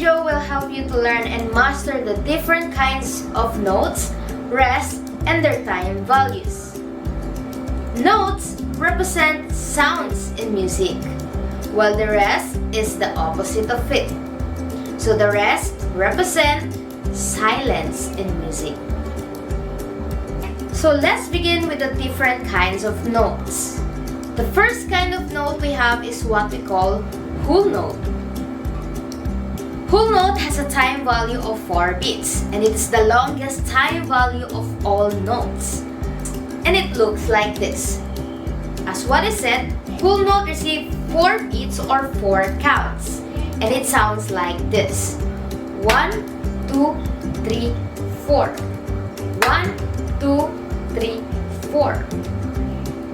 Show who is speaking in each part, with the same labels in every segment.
Speaker 1: video will help you to learn and master the different kinds of notes, rests, and their time values. Notes represent sounds in music, while the rest is the opposite of it. So the rest represent silence in music. So let's begin with the different kinds of notes. The first kind of note we have is what we call whole note. Whole note has a time value of 4 beats, and it is the longest time value of all notes. And it looks like this. As what is said, whole note receives 4 beats or 4 counts, and it sounds like this. 1, 2, 3, 4. 1, 2, 3, 4.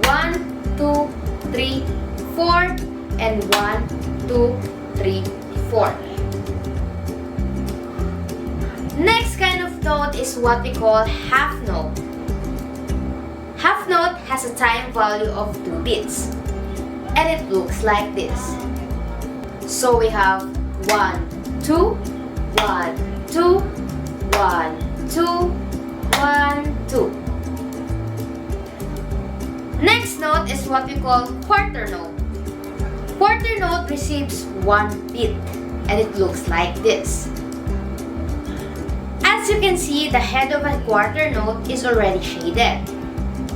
Speaker 1: 1, 2, 3, 4, and 1, 2, 3, 4. Next kind of note is what we call half note. Half note has a time value of 2 beats, and it looks like this. So we have 1, 2, 1, 2, 1, 2, 1, 2. Next note is what we call quarter note. Quarter note receives 1 beat, and it looks like this. As you can see, the head of a quarter note is already shaded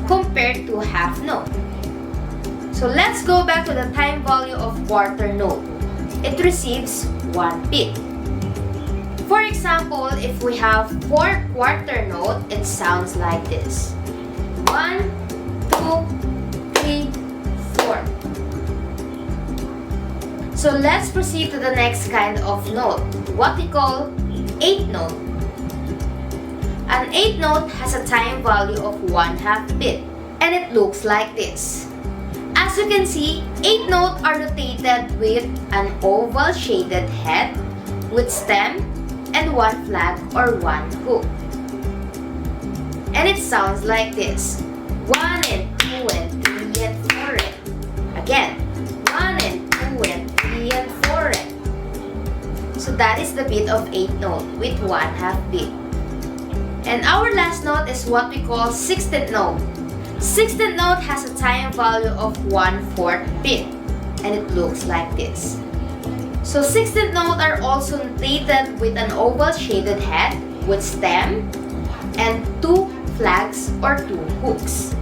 Speaker 1: compared to half note. So let's go back to the time value of quarter note. It receives 1 beat. For example, if we have 4 quarter note, it sounds like this. 1, 2, 3, 4. So let's proceed to the next kind of note, what we call 8 note. An 8 note has a time value of 1/2 beat, and it looks like this. As you can see, 8 notes are notated with an oval shaded head with stem and 1 flag or 1 hook. And it sounds like this. 1 and 2 and 3 and 4 and again. 1 and 2 and 3 and 4 and. So that is the beat of 8 note with 1/2 beat. And our last note is what we call 16th note. 16th note has a time value of 1/4 beat, and it looks like this. So 16th note are also notated with an oval shaded head with stem and 2 flags or 2 hooks.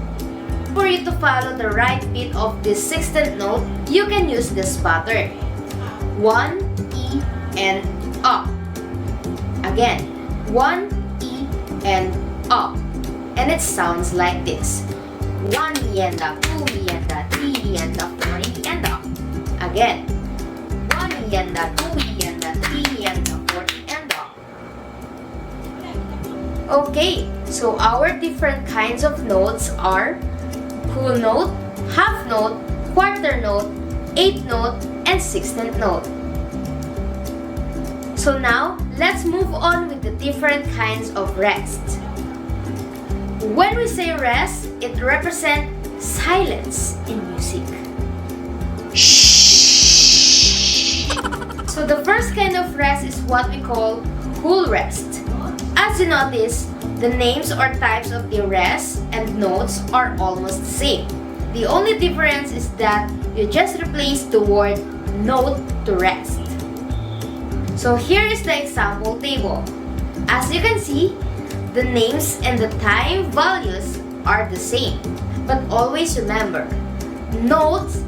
Speaker 1: For you to follow the right beat of this 16th note, you can use this pattern. 1, E, and up. Again, 1, E, and up. And it sounds like this. 1 E and up, 2 E and up, 3 E and up, 4 E and up. Again. 1 E and up, 2 E and up, 3 E and up, 4 E and up. Okay, so our different kinds of notes are whole note, half note, quarter note, 8th note, and 16th note. So now, let's move on with the different kinds of rest. When we say rest, it represents silence in music. So the first kind of rest is what we call whole rest. As you notice, the names or types of the rest and notes are almost the same. The only difference is that you just replace the word note to rest. So here is the example table. As you can see, the names and the time values are the same. But always remember, notes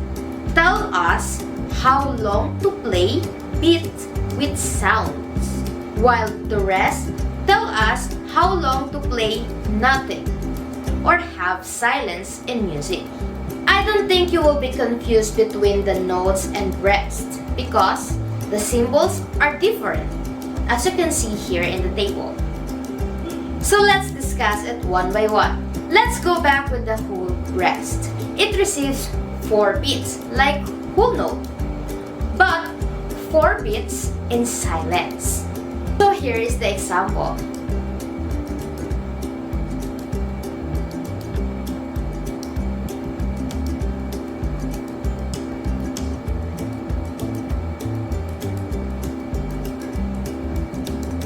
Speaker 1: tell us how long to play beats with sounds, while the rest tell us how long to play nothing or have silence in music. I don't think you will be confused between the notes and rest because the symbols are different, as you can see here in the table. So let's discuss it one by one. Let's go back with the whole rest. It receives 4 beats like whole note, but 4 beats in silence. So here is the example.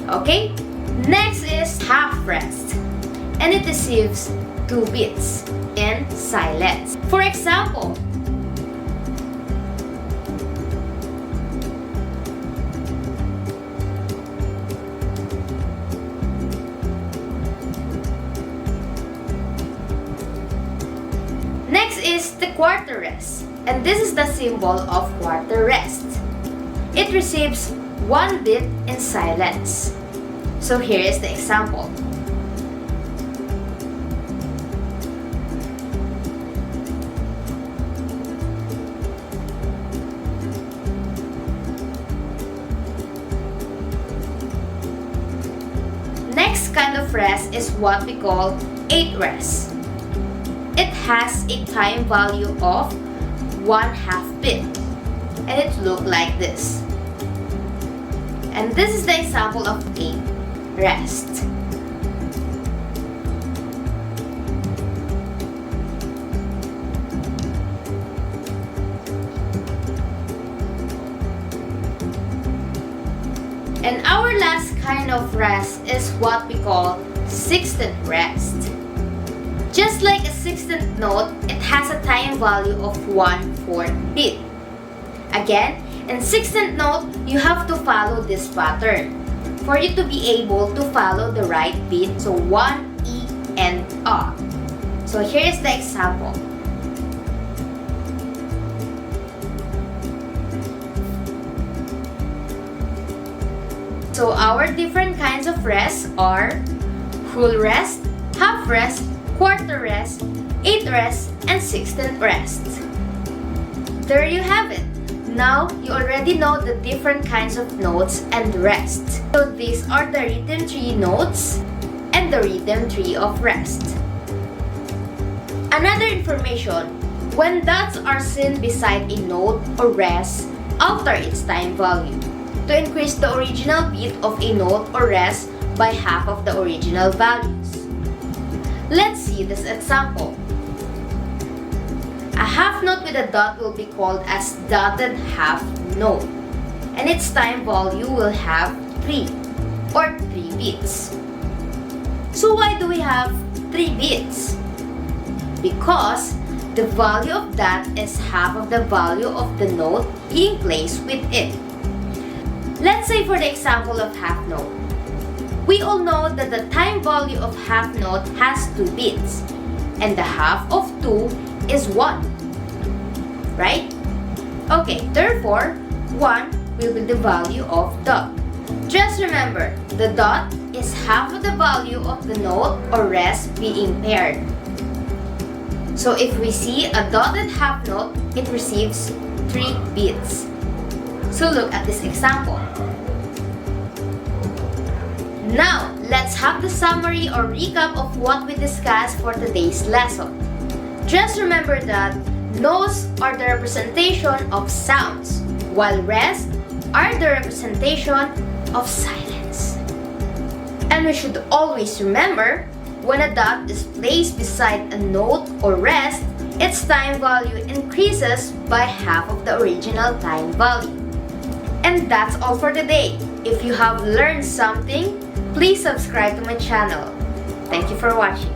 Speaker 1: Okay? Next is half rest, and it receives 2 beats in silence. For example, next is the quarter rest, and this is the symbol of quarter rest. It receives 1 beat in silence. So here is the example. Next kind of rest is what we call 8 rest. It has a time value of 1/2 beat, and it looks like this. And this is the example of 8 rest. And our last kind of rest is what we call 16th rest. Just like a 16th note, it has a time value of 1/4 beat. Again, in 16th note, you have to follow this pattern for you to be able to follow the right beat. So 1, E, and A. So here is the example. So our different kinds of rest are full rest, half rest, quarter rest, 8 rest, and 16th rest. There you have it. Now, you already know the different kinds of notes and rest. So these are the rhythm tree notes and the rhythm tree of rest. Another information, when dots are seen beside a note or rest, alter its time value to increase the original beat of a note or rest by half of the original values. Let's see this example. A half note with a dot will be called as dotted half note, and its time value will have 3 or 3 beats. So why do we have 3 beats? Because the value of that is half of the value of the note being placed with it. Let's say for the example of half note. We all know that the time value of half note has 2 beats, and the half of 2 is 1. Right? Okay, therefore, 1 will be the value of dot. Just remember, the dot is half of the value of the note or rest being paired. So if we see a dotted half note, it receives 3 beats. So look at this example. Now, let's have the summary or recap of what we discussed for today's lesson. Just remember that notes are the representation of sounds, while rest are the representation of silence. And we should always remember, when a dot is placed beside a note or rest, its time value increases by half of the original time value. And that's all for today. If you have learned something, please subscribe to my channel. Thank you for watching.